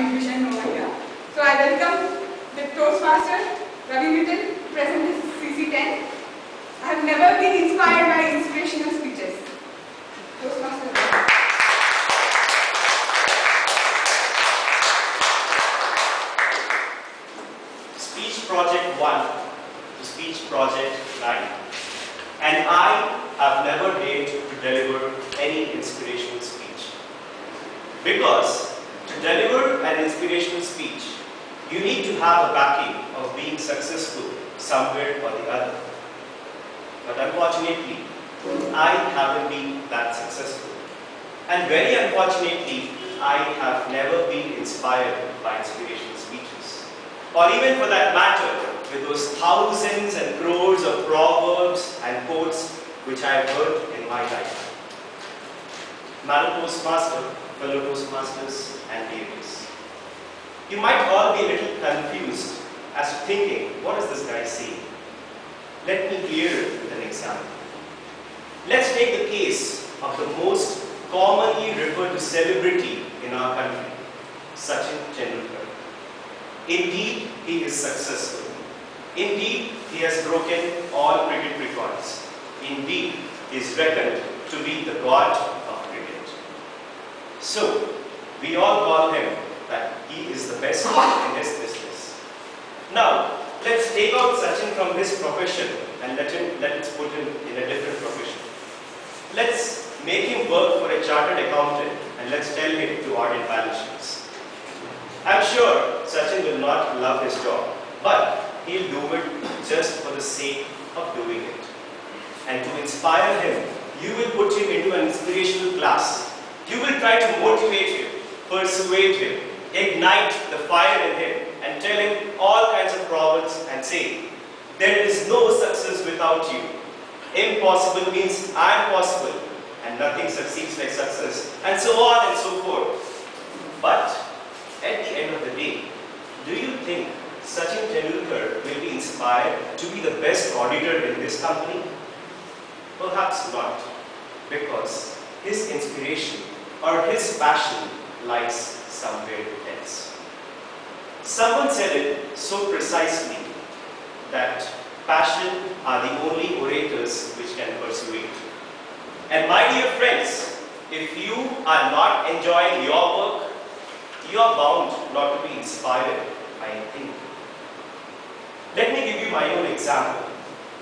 joint vision over here. So I welcome the Toastmaster, Ravi Mittal, to present his CC10. I have never been inspired by inspirational speeches. Toastmaster. Speech Project 1 to Speech Project 9. And I have never dared to deliver any inspirational speech. Because to deliver an inspirational speech, you need to have a backing of being successful somewhere or the other. But unfortunately, I haven't been that successful. And very unfortunately, I have never been inspired by inspirational speeches. Or even for that matter, with those thousands and crores of proverbs and quotes which I have heard in my life. Madam Toastmaster, fellow Toastmasters and dears, you might all be a little confused as to thinking, what is this guy saying? Let me clear it with an example. Let's take the case of the most commonly referred to celebrity in our country, Sachin Tendulkar. Indeed, he is successful. Indeed, he has broken all cricket records. Indeed, he is reckoned to be the god of cricket. So, we all call him that he is the best in his business. Now, let's take out Sachin from his profession and let's put him in a different profession. Let's make him work for a chartered accountant and let's tell him to audit balance sheets. I'm sure Sachin will not love his job, but he'll do it just for the sake of doing it. And to inspire him, you will put him into an inspirational class. You will try to motivate him, persuade him, ignite the fire in him, and tell him all kinds of proverbs and say, there is no success without you. Impossible means I am possible, and nothing succeeds like success, and so on and so forth. But at the end of the day, do you think Sachin Tendulkar will be inspired to be the best auditor in this company? Perhaps not, because his inspiration or his passion lies somewhere else. Someone said it so precisely that passion are the only orators which can persuade. And my dear friends, if you are not enjoying your work, you are bound not to be inspired by anything. Let me give you my own example.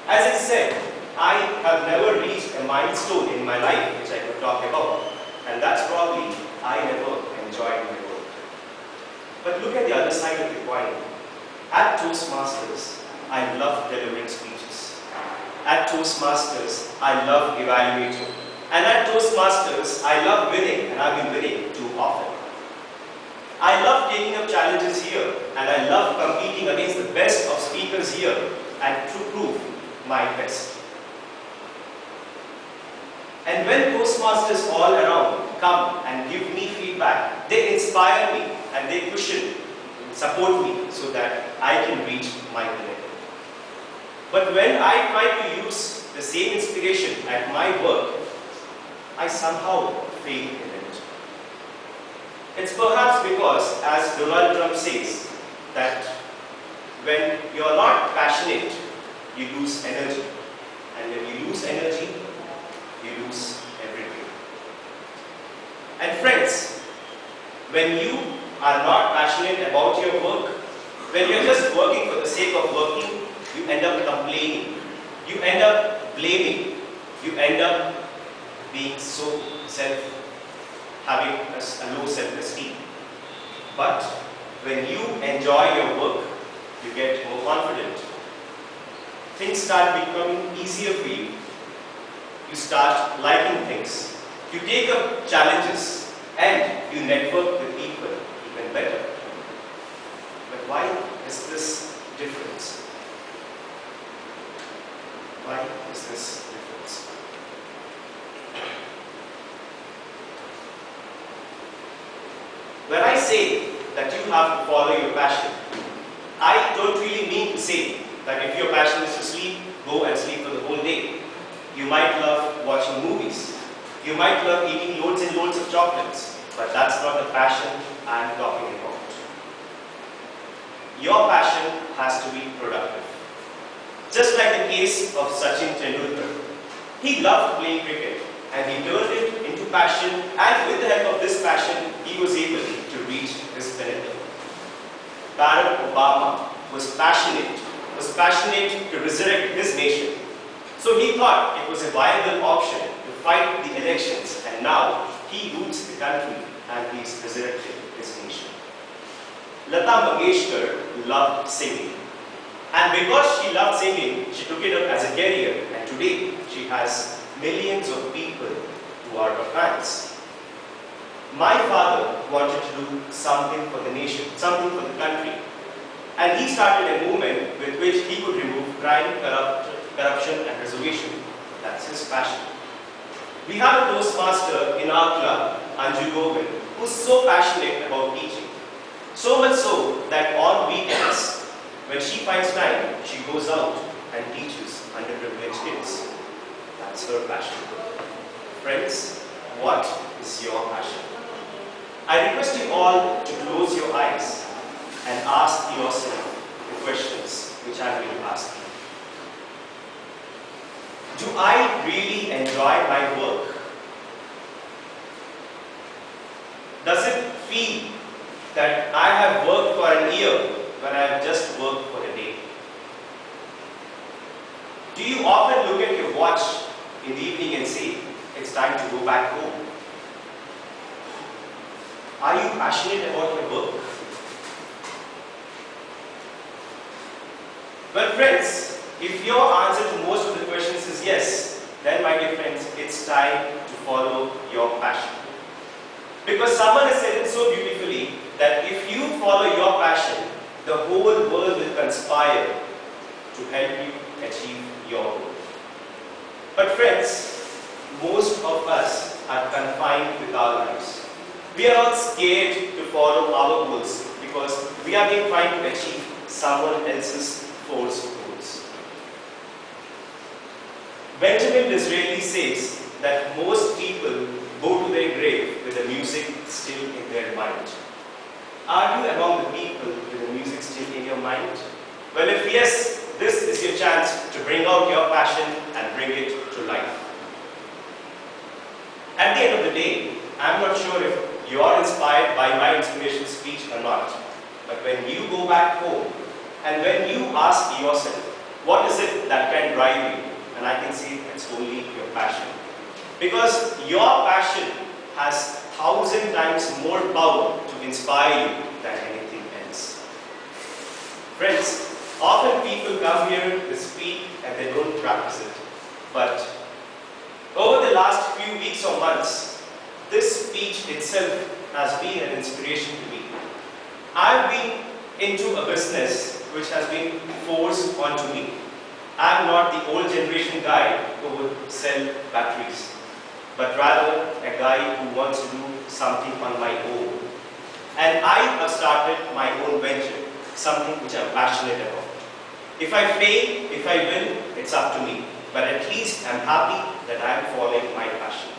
As I said, I have never reached a milestone in my life which I could talk about. And that's probably I never enjoyed my work. But look at the other side of the coin. At Toastmasters, I love delivering speeches. At Toastmasters, I love evaluating. And at Toastmasters, I love winning, and I've been winning too often. I love taking up challenges here, and I love competing against the best of speakers here and to prove my best. And when Toastmasters all around come and give me feedback, they inspire me and they cushion, support me so that I can reach my limit. But when I try to use the same inspiration at my work, I somehow fail in it. It's perhaps because, as Donald Trump says, that when you are not passionate, you lose energy. And when you lose energy, you lose everything. And friends, when you are not passionate about your work, when you are just working for the sake of working, you end up complaining, you end up blaming, you end up being so having a low self-esteem. But when you enjoy your work, you get more confident. Things start becoming easier for you. You start liking things. You take up challenges and you network with people even better. But why is this difference? Why is this difference? When I say that you have to follow your passion, I don't really mean to say that if your passion is to sleep, go and sleep for the whole day. You might love watching movies. You might love eating loads and loads of chocolates. but that's not the passion I'm talking about. Your passion has to be productive. Just like the case of Sachin Tendulkar. He loved playing cricket and he turned it into passion, and with the help of this passion, he was able to reach his pinnacle. Barack Obama was passionate to resurrect his nation. So he thought it was a viable option to fight the elections, and now he rules the country and he's resurrected his nation. Lata Mangeshkar loved singing. And because she loved singing, she took it up as a career, and today she has millions of people who are her fans. My father wanted to do something for the nation, something for the country. And he started a movement with which he could remove crime, corruption and reservation. That's his passion. We have a Toastmaster in our club, Anju Govind, who's so passionate about teaching. So much so that on weekends, when she finds time, she goes out and teaches underprivileged kids. That's her passion. Friends, what is your passion? I request you all to close your eyes and ask yourself the questions which I will ask you. Do I really enjoy my work? Does it feel that I have worked for an year when I have just worked for a day? Do you often look at your watch in the evening and say, it's time to go back home? Are you passionate about your work? Well, friends, if your answer to most of the questions is yes, then my dear friends, it's time to follow your passion. Because someone has said it so beautifully that if you follow your passion, the whole world will conspire to help you achieve your goal. But friends, most of us are confined with our lives. We are all scared to follow our goals because we have been trying to achieve someone else's forced goals. Benjamin Disraeli says that most people go to their grave with the music still in their mind. Are you among the people with the music still in your mind? Well, if yes, this is your chance to bring out your passion and bring it to life. At the end of the day, I'm not sure if you are inspired by my inspirational speech or not, but when you go back home and when you ask yourself, what is it that can drive you? And I can say it's only your passion. Because your passion has 1,000 times more power to inspire you than anything else. Friends, often people come here to speak and they don't practice it. But over the last few weeks or months, this speech itself has been an inspiration to me. I've been into a business which has been forced onto me. I'm not the old generation guy who would sell batteries, but rather a guy who wants to do something on my own. And I have started my own venture, something which I'm passionate about. If I fail, if I win, it's up to me. But at least I'm happy that I'm following my passion.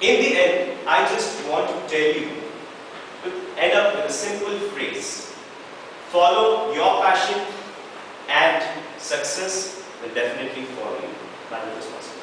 In the end, I just want to tell you, to end up with a simple phrase. Follow your passion and success will definitely follow you. That is responsible.